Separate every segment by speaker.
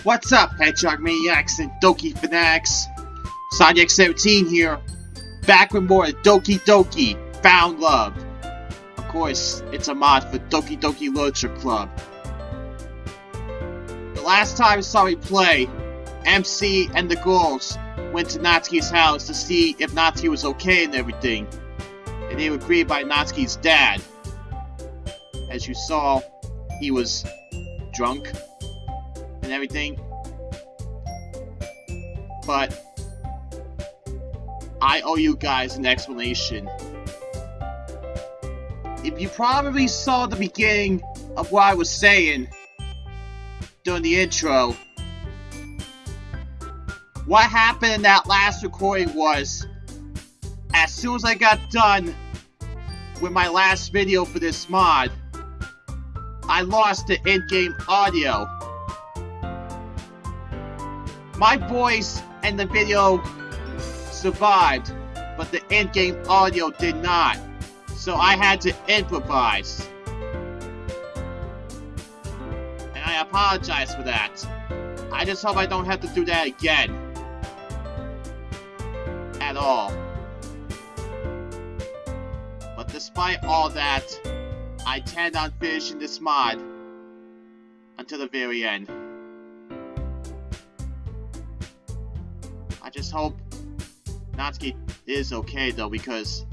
Speaker 1: What's up, Hedgehog Maniacs and Doki Fanatics? Sonic 17 here, back with more Doki Doki Found Love. Of course, it's a mod for Doki Doki Literature Club. The last time I saw me play, MC and the girls went to Natsuki's house to see if Natsuki was okay and everything. And they were greeted by Natsuki's dad. As you saw, he was drunk and everything. But I owe you guys an explanation. If you probably saw the beginning of what I was saying during the intro, what happened in that last recording was, as soon as I got done with my last video for this mod, I lost the in-game audio. My voice and the video survived, but the in-game audio did not. So I had to improvise. And I apologize for that. I just hope I don't have to do that again. At all. But despite all that, I intend on finishing this mod until the very end. I just hope Natsuki is okay though, because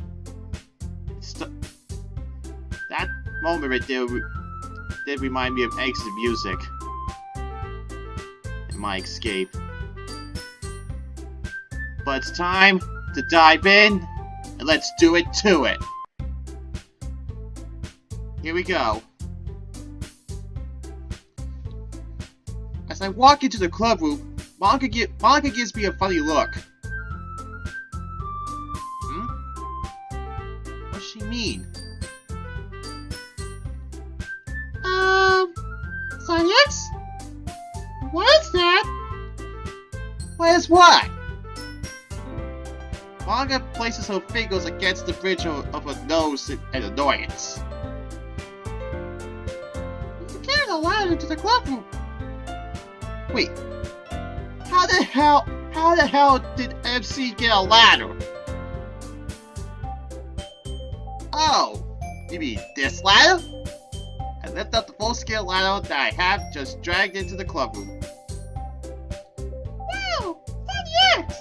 Speaker 1: that moment right there did remind me of exit music and my escape. But it's time to dive in, and let's do it to it. Here we go. As I walk into the club room, Monica gives me a funny look. What's she mean?
Speaker 2: Sonics? What is that?
Speaker 1: What is what? Monica places her fingers against the bridge of her nose in annoyance.
Speaker 2: You carried a ladder into the club room.
Speaker 1: Wait. How the hell did MC get a ladder? Oh, you mean this ladder? I lift up the full-scale ladder that I have just dragged into the club room.
Speaker 2: Wow, Sonics!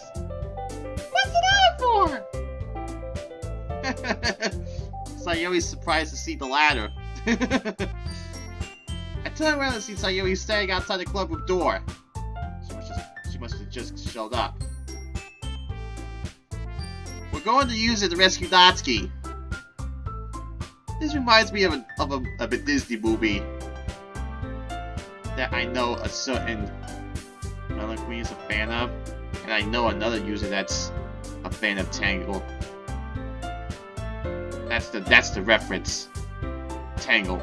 Speaker 2: What's the ladder for?
Speaker 1: Sayori's surprised to see the ladder. I turn around and see Sayori standing outside the club room door. She must have just showed up. We're going to use it to rescue Natsuki. This reminds me of a Disney movie that I know a certain Melon Queen is a fan of, and I know another user that's a fan of Tangle. That's the reference. Tangle.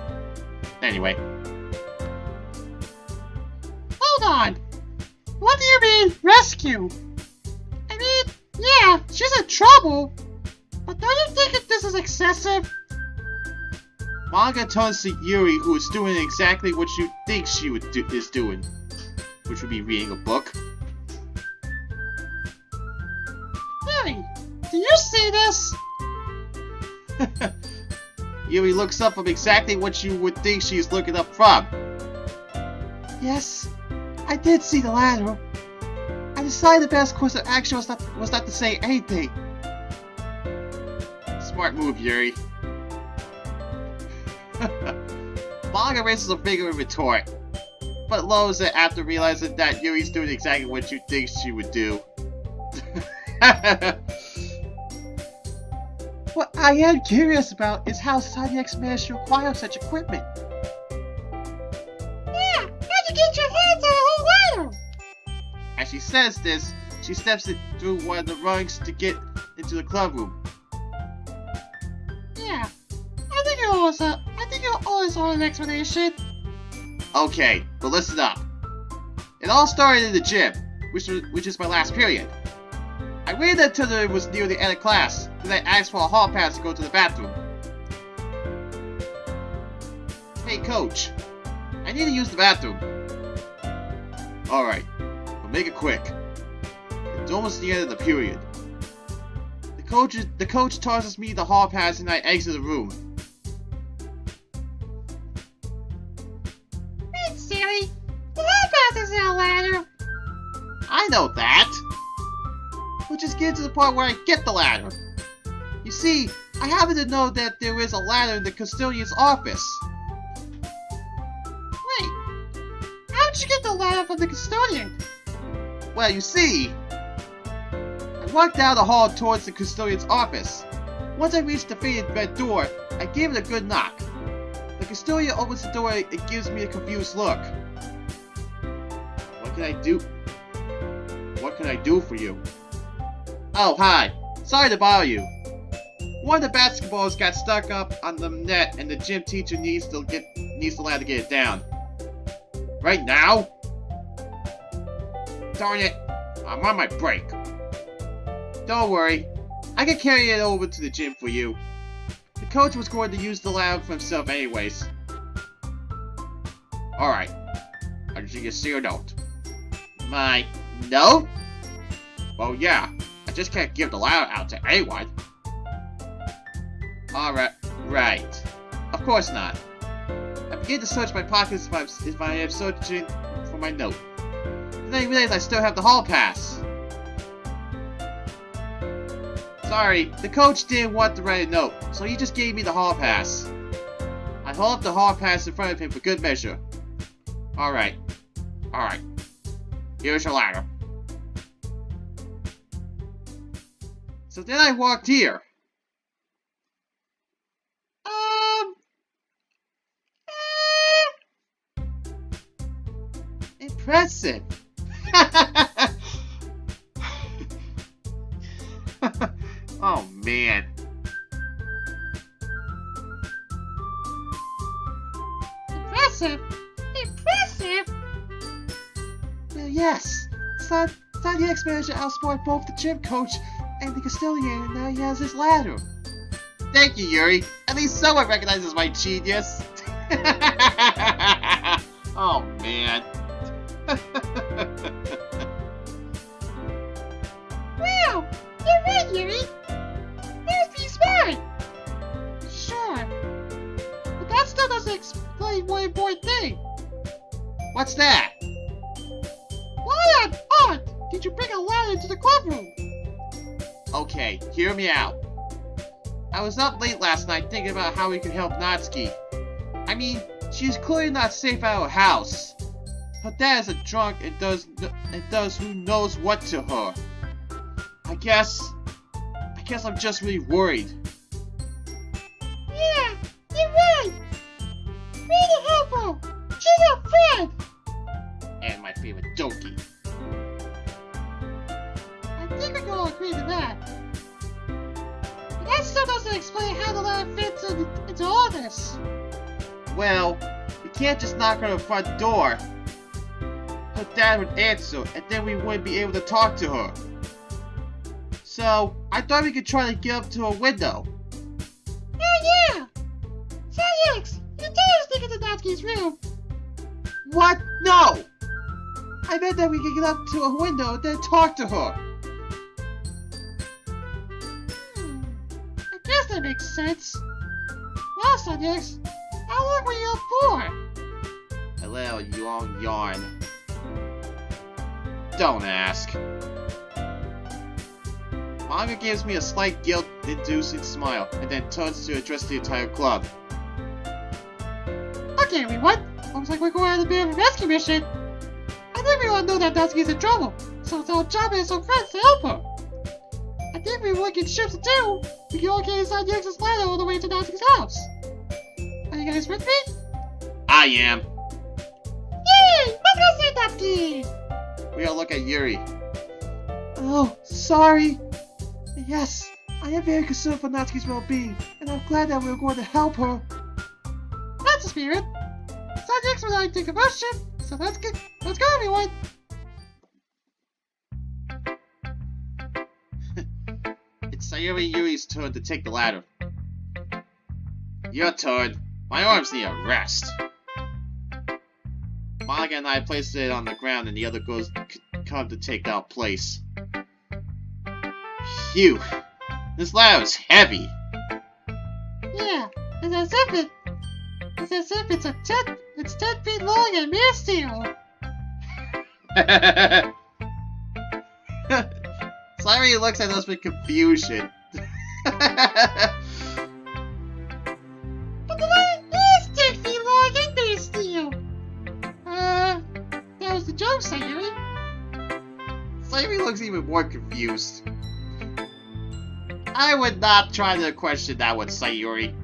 Speaker 1: Anyway.
Speaker 2: Hold on. What do you mean, rescue? I mean, yeah, she's in trouble. But don't you think this is excessive?
Speaker 1: Manga turns to Yuri, who is doing exactly what you think she is doing, which would be reading a book.
Speaker 2: Yuri, do you see this?
Speaker 1: Yuri looks up from exactly what you would think she is looking up from.
Speaker 2: Yes, I did see the ladder. I decided the best course of action was not to say anything.
Speaker 1: Smart move, Yuri. Manga raises a finger in retort, but lowers it after realizing that Yuri's doing exactly what you think she would do.
Speaker 2: What I am curious about is how Sonics managed to acquire such equipment. Yeah, how'd you get your hands on a whole ladder?
Speaker 1: As she says this, she steps it through one of the rungs to get into the club room.
Speaker 2: Yeah, I think you owe us all an explanation.
Speaker 1: Okay, but listen up. It all started in the gym, which is my last period. I waited until it was near the end of class, then I asked for a hall pass to go to the bathroom. Hey coach, I need to use the bathroom. Alright, we'll make it quick. It's almost the end of the period. The coach tosses me the hall pass and I exit the room.
Speaker 2: Wait, silly. The hall pass isn't a ladder.
Speaker 1: I know that! We'll just get to the part where I get the ladder. You see, I happen to know that there is a ladder in the custodian's office.
Speaker 2: Wait, how'd you get the ladder from the custodian?
Speaker 1: Well, you see, I walked down the hall towards the custodian's office. Once I reached the faded red door, I gave it a good knock. The custodian opens the door and gives me a confused look. What can I do? What can I do for you? Oh, hi. Sorry to bother you. One of the basketballs got stuck up on the net and the gym teacher needs the ladder to get it down. Right now? Darn it, I'm on my break. Don't worry, I can carry it over to the gym for you. The coach was going to use the ladder for himself anyways. Alright, did you see your note? My note? Well, yeah, I just can't give the ladder out to anyone. Alright, right. Of course not. I begin to search my pockets if I am searching for my note. Then I realize I still have the hall pass. Sorry, the coach didn't want to write a note, so he just gave me the hall pass. I hold up the hall pass in front of him for good measure. Alright. Alright. Here's your ladder. So then I walked here. Impressive. Oh man.
Speaker 2: Impressive? Impressive?
Speaker 1: Yes. Son the ex-manager outsmarted both the gym coach and the custodian, and now he has his ladder. Thank you, Yuri. At least someone recognizes my genius. Oh man.
Speaker 2: Wow, you're right, Yuri. That's pretty smart. Sure, but that still doesn't explain one important thing.
Speaker 1: What's that?
Speaker 2: Why on earth did you bring a ladder into the clubroom?
Speaker 1: Okay, hear me out. I was up late last night thinking about how we could help Natsuki. I mean, she's clearly not safe at her house. Her dad is a drunk and does who knows what to her. I guess I'm just really worried.
Speaker 2: Yeah, you're right. We need to help her. She's our friend.
Speaker 1: And my favorite donkey.
Speaker 2: I think we can all agree to that. But that still doesn't explain how the ladder fits into all this.
Speaker 1: Well, we can't just knock on her front door. Her dad would answer, and then we wouldn't be able to talk to her. So, I thought we could try to get up to her window.
Speaker 2: Oh yeah! X, you told us to get to Natsuki's room.
Speaker 1: What? No! I meant that we could get up to her window and then talk to her.
Speaker 2: I guess that makes sense. Well, X, how long were you up for?
Speaker 1: A little long yarn. Don't ask. Manga gives me a slight guilt-inducing smile, and then turns to address the entire club.
Speaker 2: Okay, everyone. Looks like we're going on a bit of a rescue mission. I think we all know that Natsuki's in trouble, so it's our job as some friends to help her. I think we will get ships to do. We can all get inside the X's ladder all the way to Natsuki's house. Are you guys with me?
Speaker 1: I am.
Speaker 2: Yay! Let's go see Natsuki!
Speaker 1: We all look at Yuri. Oh, sorry. Yes, I am very concerned for Natsuki's well-being, and I'm glad that we're going to help her.
Speaker 2: That's the spirit. Subjects would like to combustion, so let's go, everyone.
Speaker 1: It's Sayuri Yuri's turn to take the ladder. Your turn. My arms need a rest. Manga and I placed it on the ground and the other girls come to take our place. Phew. This ladder is heavy.
Speaker 2: Yeah, it's as if it's 10 feet long and mere steel.
Speaker 1: Sayuri looks at us with confusion.
Speaker 2: But the ladder is 10 feet long and mere steel. That was the joke, Sayuri.
Speaker 1: Sayuri looks even more confused. I would not try to question that one, Sayuri.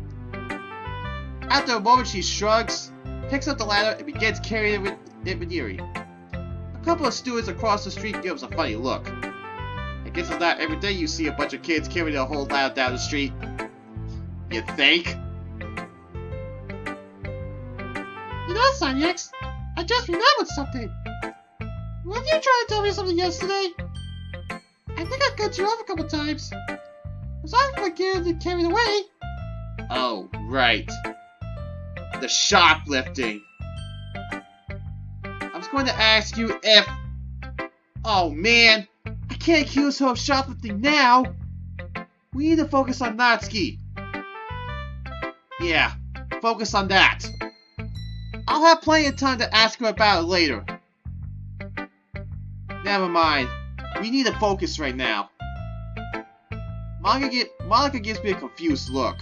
Speaker 1: After a moment, she shrugs, picks up the ladder, and begins carrying it with Yuri. A couple of stewards across the street give us a funny look. I guess it's not every day you see a bunch of kids carrying a whole ladder down the street. You think?
Speaker 2: You know, Sanyax, I just remembered something. Weren't you trying to tell me something yesterday? I think I cut you off a couple times. I'm sorry for getting carried away.
Speaker 1: Oh, right. The shoplifting. I was going to ask you if... Oh man, I can't accuse her of shoplifting now. We need to focus on Natsuki. Yeah, focus on that. I'll have plenty of time to ask her about it later. Never mind. We need to focus right now. Monica gives me a confused look.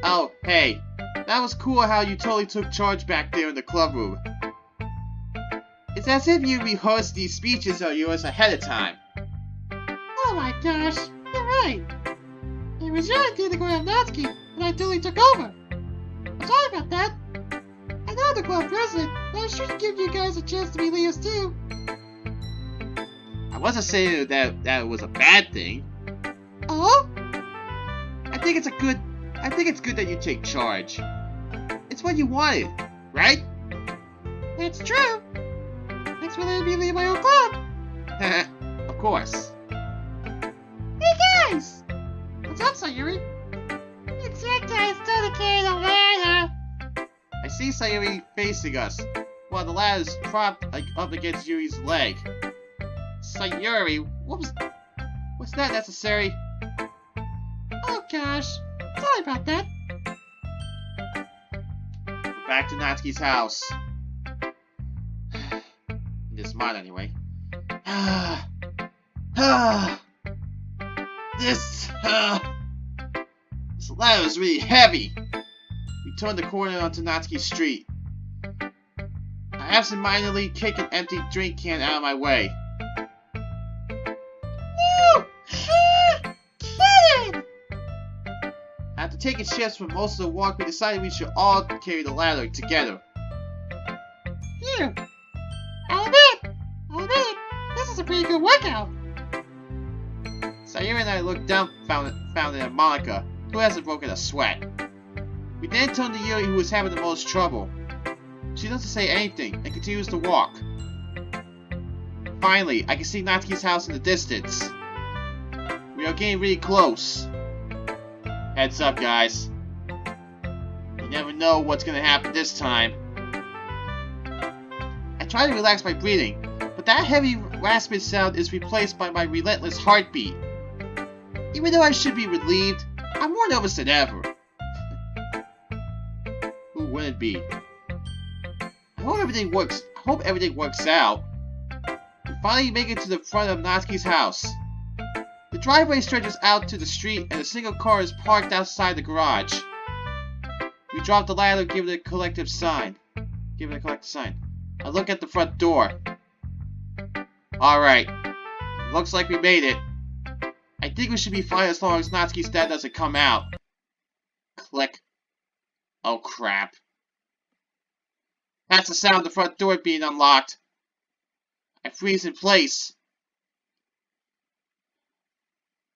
Speaker 1: Oh, hey. That was cool how you totally took charge back there in the club room. It's as if you rehearsed these speeches of yours ahead of time.
Speaker 2: Oh my gosh, you're right. It was your idea to go after Natsuki, and I totally took over. I'm sorry about that. I know the club president, but I should give you guys a chance to be leaders too.
Speaker 1: I wasn't saying that it was a bad thing.
Speaker 2: Oh?
Speaker 1: I think it's good that you take charge. It's what you wanted, right?
Speaker 2: That's true. Thanks for letting me lead my own club.
Speaker 1: Of course.
Speaker 2: Hey guys! What's up, Sayuri? It's your guys' turn to carry the ladder.
Speaker 1: I see Sayuri facing us, while the ladder is propped up against Yuri's leg. Sayuri, what's that necessary?
Speaker 2: Oh gosh, sorry about that.
Speaker 1: We're back to Natsuki's house. This mine anyway. This ladder is really heavy. We turn the corner onto Natsuki Street. I absentmindedly kick an empty drink can out of my way.
Speaker 2: No! Get it!
Speaker 1: After taking shifts for most of the walk, we decided we should all carry the ladder together.
Speaker 2: Here. I'll admit, this is a pretty good workout.
Speaker 1: Sayuri and I looked dumbfounded at Monica, who hasn't broken a sweat. We then turned to Yuri, who was having the most trouble. She doesn't say anything and continues to walk. Finally, I can see Natsuki's house in the distance. We are getting really close. Heads up, guys. You never know what's gonna happen this time. I try to relax my breathing, but that heavy rasping sound is replaced by my relentless heartbeat. Even though I should be relieved, I'm more nervous than ever. Who wouldn't be? I hope everything works out. We finally make it to the front of Natsuki's house. The driveway stretches out to the street and a single car is parked outside the garage. We drop the ladder, give it a collective sign. I look at the front door. Alright. Looks like we made it. I think we should be fine as long as Natsuki's dad doesn't come out. Click. Oh crap. That's the sound of the front door being unlocked. I freeze in place.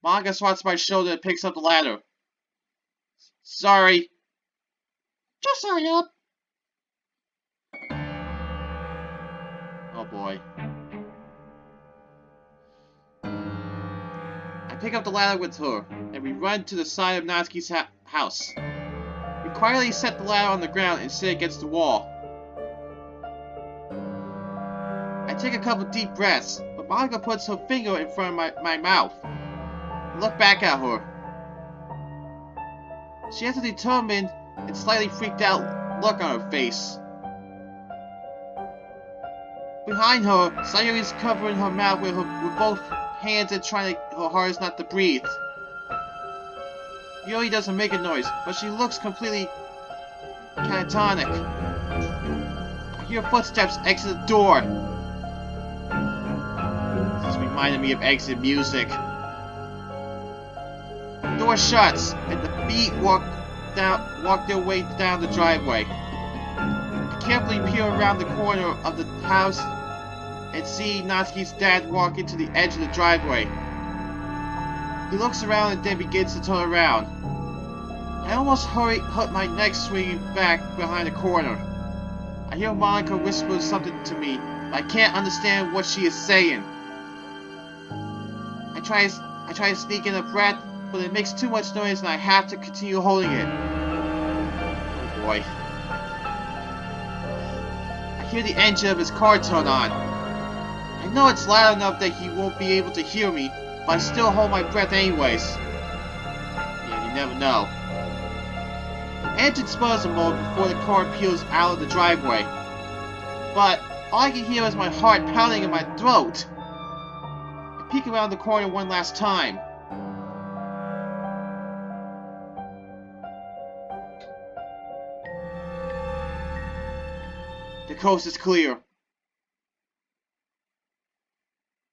Speaker 1: Manga swats my shoulder and picks up the ladder. Sorry.
Speaker 2: Just hurry up.
Speaker 1: Oh boy. I pick up the ladder with her, and we run to the side of Natsuki's house. We quietly set the ladder on the ground and sit against the wall. take a couple deep breaths, but Monica puts her finger in front of my mouth. I look back at her. She has a determined and slightly freaked out look on her face. Behind her, Sayuri is covering her mouth with both hands and trying her hardest not to breathe. Yuri doesn't make a noise, but she looks completely catatonic. I hear footsteps exit the door. This reminded me of exit music. The door shuts, and the feet walk their way down the driveway. I carefully peer around the corner of the house and see Natsuki's dad walk into the edge of the driveway. He looks around and then begins to turn around. I almost hurt my neck swinging back behind the corner. I hear Monica whisper something to me, but I can't understand what she is saying. I try to sneak in a breath, but it makes too much noise and I have to continue holding it. Oh boy. I hear the engine of his car turn on. I know it's loud enough that he won't be able to hear me, but I still hold my breath anyways. Yeah, you never know. The engine spurs a moment before the car peels out of the driveway. But all I can hear is my heart pounding in my throat. I peek around the corner one last time. The coast is clear.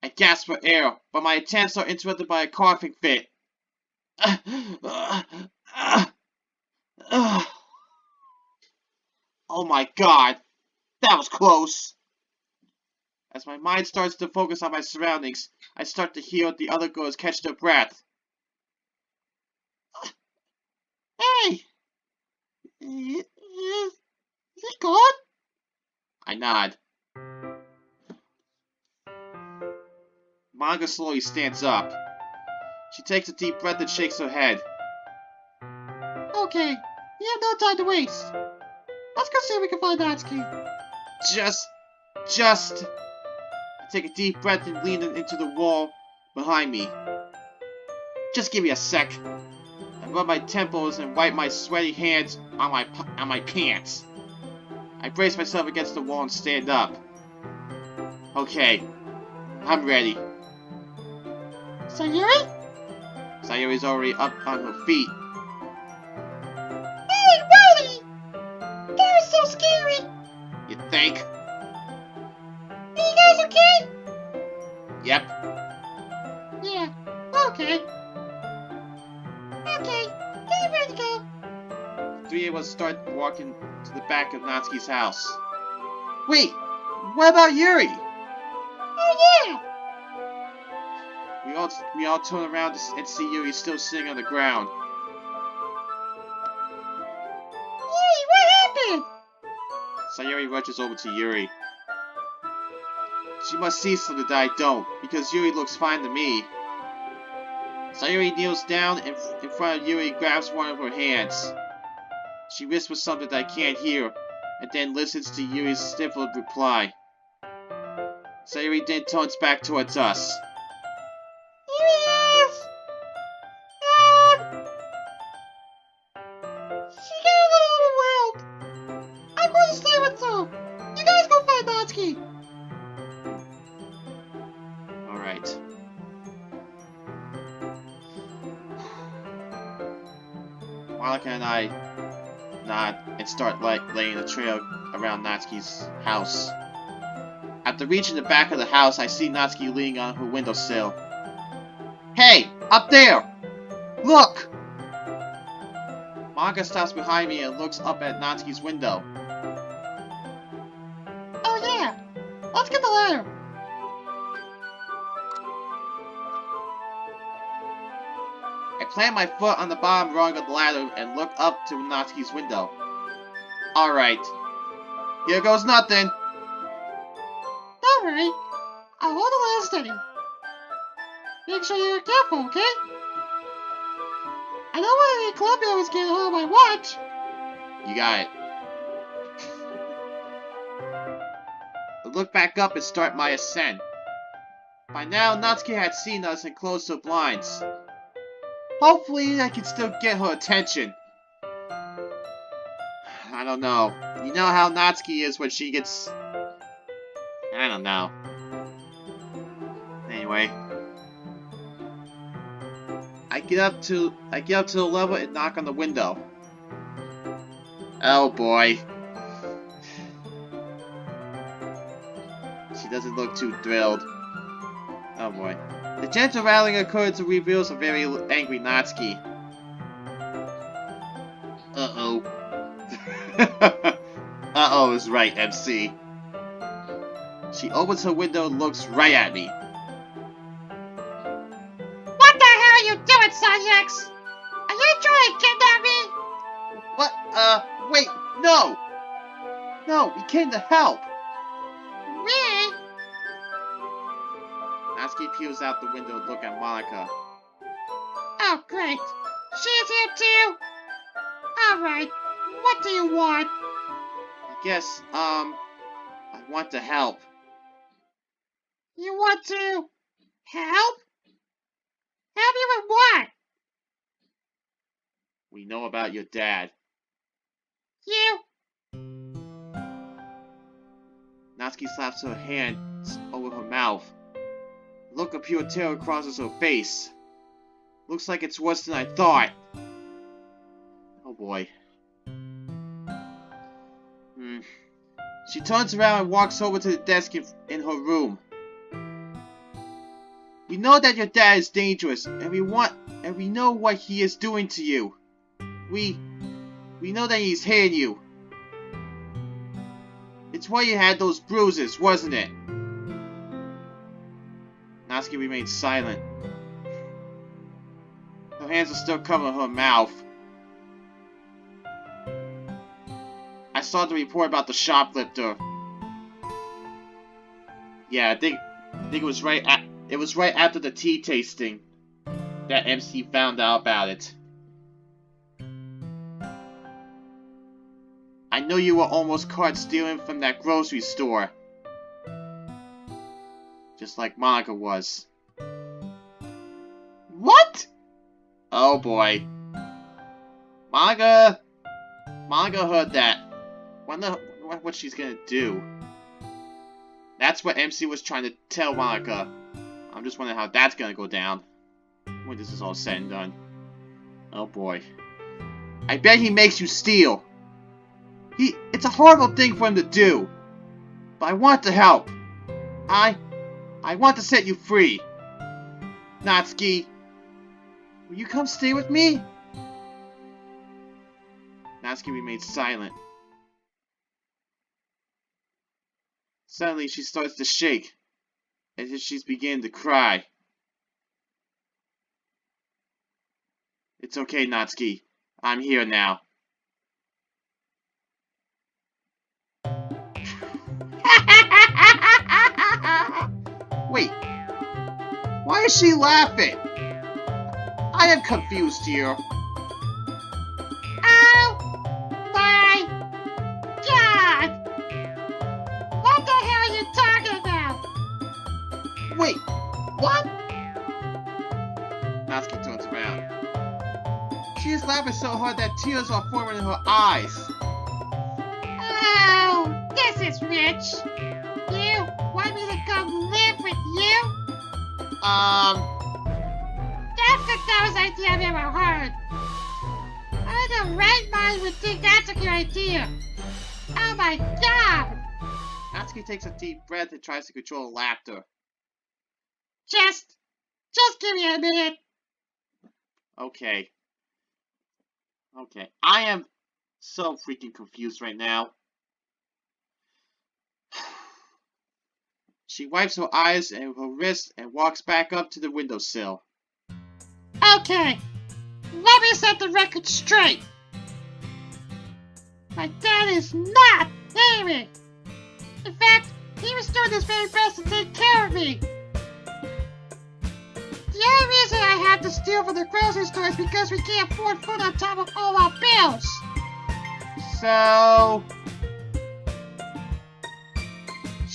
Speaker 1: I gasp for air, but my attempts are interrupted by a coughing fit. Oh my god, that was close. As my mind starts to focus on my surroundings, I start to hear the other girls catch their breath.
Speaker 2: Hey! Is he gone?
Speaker 1: I nod. Monica slowly stands up. She takes a deep breath and shakes her head.
Speaker 2: Okay, we have no time to waste. Let's go see if we can find Natsuki.
Speaker 1: Just... I take a deep breath and lean into the wall behind me. Just give me a sec. I rub my temples and wipe my sweaty hands on my pants. I brace myself against the wall and stand up. Okay, I'm ready.
Speaker 2: Sayuri?
Speaker 1: Sayuri's already up on her feet.
Speaker 2: Hey, buddy! That was so scary!
Speaker 1: You think?
Speaker 2: Are you guys okay?
Speaker 1: Yep.
Speaker 2: Yeah, okay. Okay, get ready to go.
Speaker 1: The three of us start walking to the back of Natsuki's house. Wait, what about Yuri?
Speaker 2: Oh yeah!
Speaker 1: We all turn around and see Yuri still sitting on the ground.
Speaker 2: Yuri, what happened?
Speaker 1: Sayuri rushes over to Yuri. She must see something that I don't, because Yuri looks fine to me. Sayuri kneels down in front of Yuri and grabs one of her hands. She whispers something that I can't hear, and then listens to Yuri's stifled reply. Sayuri then turns back towards us.
Speaker 2: Yes! She got a little overwhelmed. I'm going to stay with her. You guys go find Natsuki.
Speaker 1: Alright. Monica and I nod and start laying a trail around Natsuki's house. After reaching the back of the house, I see Natsuki leaning on her windowsill. Hey! Up there! Look! Monica stops behind me and looks up at Natsuki's window.
Speaker 2: Oh yeah! Let's get the ladder.
Speaker 1: I plant my foot on the bottom rung of the ladder and look up to Natsuki's window. Alright. Here goes nothing.
Speaker 2: Don't worry. I'll hold the ladder steady. Make sure you're careful, okay? I don't want any Colombians getting hold of my watch.
Speaker 1: You got it. look back up and start my ascent. By now, Natsuki had seen us and closed her blinds. Hopefully, I can still get her attention. I don't know. You know how Natsuki is when she gets... I don't know. Anyway. I get up to the level and knock on the window. Oh boy. She doesn't look too thrilled. Oh boy. The gentle rattling occurs and reveals a very angry Natsuki. Uh-oh. Uh-oh is right, MC. She opens her window and looks right at me.
Speaker 2: What the hell are you doing, Sanyax? Are you trying to kidnap me?
Speaker 1: What? Wait, no! No, we came to help!
Speaker 2: Me?
Speaker 1: Natsuki peels out the window and looks at Monica.
Speaker 2: Oh, great. She's here too? Alright, what do you want?
Speaker 1: I guess, I want to help.
Speaker 2: You want to help? Help you with what?
Speaker 1: We know about your dad.
Speaker 2: You?
Speaker 1: Natsuki slaps her hands over her mouth. A look of pure terror crosses her face. Looks like it's worse than I thought. Oh boy. She turns around and walks over to the desk in her room. We know that your dad is dangerous, and we know what he is doing to you. We know that he's hitting you. It's why you had those bruises, wasn't it? Natsuki remains silent. Her hands are still covering her mouth. I saw the report about the shoplifter. Yeah, I think it was right after the tea tasting that MC found out about it. I know you were almost caught stealing from that grocery store. Just like Monica was. What? Oh boy. Monica heard that. Wonder what she's gonna do. That's what MC was trying to tell Monica. I'm just wondering how that's gonna go down when this is all said and done. Oh boy. I bet he makes you steal. It's a horrible thing for him to do. But I want to help. I want to set you free. Natsuki, will you come stay with me? Natsuki remains silent. Suddenly she starts to shake, as if she's beginning to cry. It's okay, Natsuki. I'm here now. Wait, why is she laughing? I am confused here.
Speaker 2: Oh my god! What the hell are you talking about?
Speaker 1: Wait, what? Natsuki turns around. She is laughing so hard that tears are forming in her eyes.
Speaker 2: Oh, this is rich. You want me to come live with you? That's the dumbest idea I've ever heard. Only the right mind would think that's a good idea. Oh my god!
Speaker 1: Natsuki takes a deep breath and tries to control laughter.
Speaker 2: Just give me a minute.
Speaker 1: Okay. I am so freaking confused right now. She wipes her eyes and her wrists and walks back up to the windowsill.
Speaker 2: Okay, let me set the record straight. My dad is not Amy. In fact, he was doing his very best to take care of me. The only reason I have to steal from the grocery store is because we can't afford food on top of all our bills.
Speaker 1: So...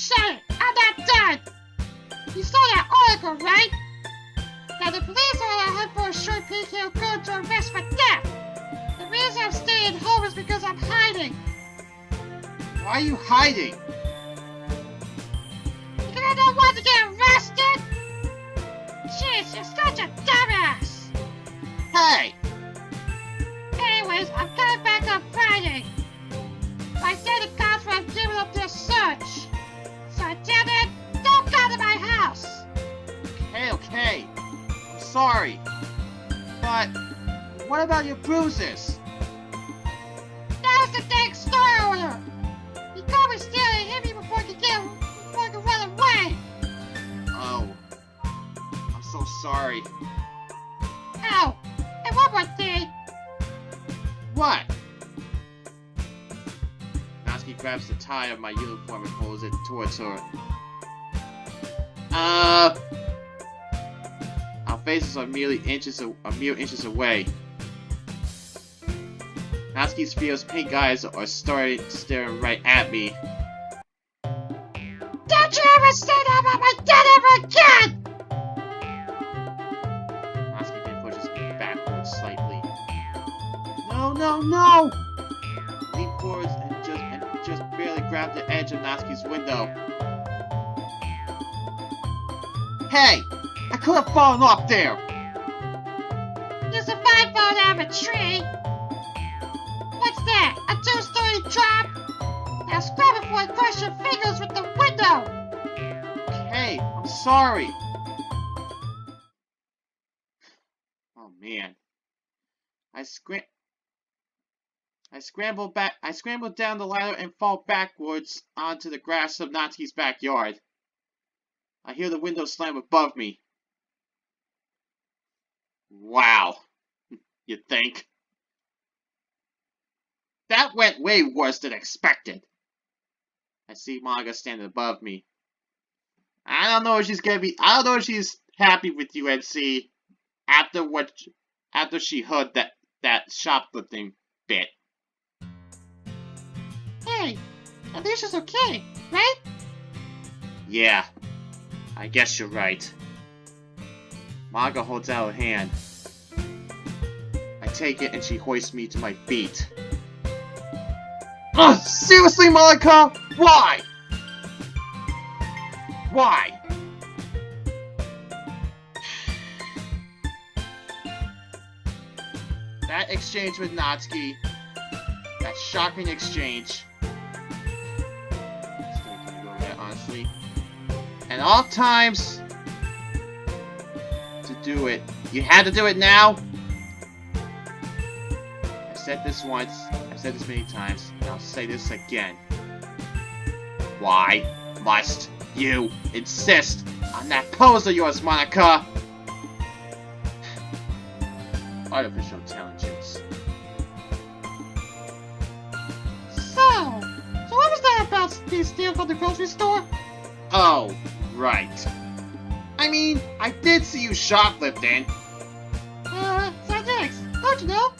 Speaker 2: shut it! I'm not done! You saw that article, right? Now the police are on a hunt for a short PK girl to arrest for theft. The reason I'm staying home is because I'm hiding.
Speaker 1: Why are you hiding?
Speaker 2: Because I don't want to get arrested! Jeez, you're such a dumbass!
Speaker 1: Hey!
Speaker 2: Anyways, I'm coming back on Friday. I said the cops were giving up their search. So until then, don't come to my house!
Speaker 1: Okay. I'm sorry. But what about your bruises?
Speaker 2: That was the dang store owner! He caught me stealing and hit me before I could run away!
Speaker 1: Oh. I'm so sorry.
Speaker 2: Oh, and one more thing.
Speaker 1: What? Natsuki grabs the tie of my uniform and pulls it towards her. Our faces are mere inches away. Natsuki's fierce pink eyes are staring right at me.
Speaker 2: Don't you ever say that about my dad ever again!
Speaker 1: Natsuki then pushes me backwards slightly. No! Leap forwards and just barely grab the edge of Natsuki's window. Hey! I could have fallen off there!
Speaker 2: You survived falling out of a tree! What's that? A 2-story drop? Now scrap before I crush your fingers with the window!
Speaker 1: Hey, I'm sorry! Oh man. I scrambled down the ladder and fall backwards onto the grass of Natsuki's backyard. I hear the window slam above me. Wow. You think? That went way worse than expected. I see Monika standing above me. I don't know if she's happy with you, NC, after she heard that shoplifting bit.
Speaker 2: Hey, at least she's okay, right?
Speaker 1: Yeah, I guess you're right. Monika holds out her hand. I take it and she hoists me to my feet. Ugh, seriously, Monika? Why? Why? That exchange with Natsuki, that shocking exchange. Still can't go over that, honestly. And all times to do it. You had to do it now? I've said this once, I've said this many times, and I'll say this again. Why must you insist on that pose of yours, Monika? Artificial intelligence.
Speaker 2: So what was that about being stealing from the grocery store?
Speaker 1: Oh, right. I mean, I did see you shoplifting.
Speaker 2: Thanks. Don't you know?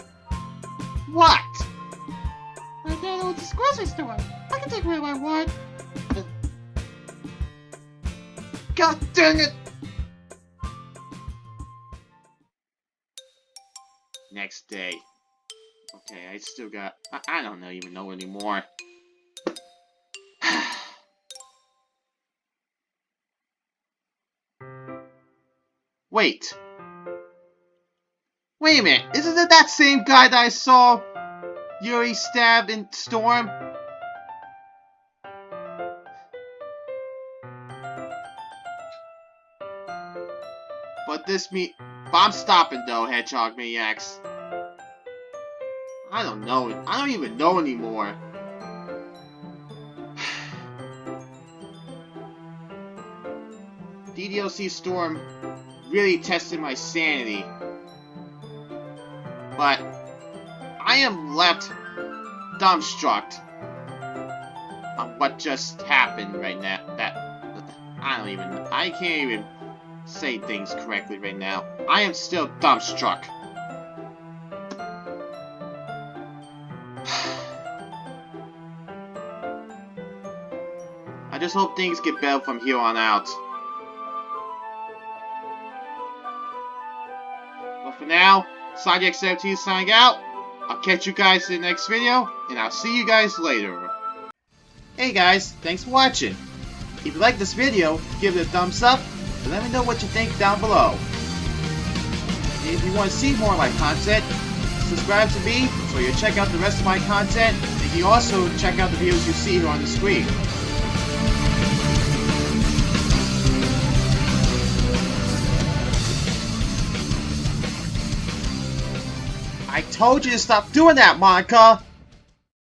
Speaker 1: What?
Speaker 2: My dad owns this grocery store. I can take whatever I want.
Speaker 1: God dang it! Next day. Okay, I still got... I don't even know anymore. Wait. Wait a minute. Isn't it that same guy that I saw Yuri stabbed in Storm? But I'm stopping though, Hedgehog Maniacs. I don't know. I don't even know anymore. DDLC Storm really tested my sanity. But I am left dumbstruck on what just happened right now. I can't even say things correctly right now. I am still dumbstruck. I just hope things get better from here on out. But for now, SideX17 signing out. I'll catch you guys in the next video, and I'll see you guys later. Hey guys, thanks for watching. If you like this video, give it a thumbs up, and let me know what you think down below. And if you want to see more of my content, subscribe to me so you'll check out the rest of my content, and you can also check out the videos you see here on the screen. I told you to stop doing that, Monica!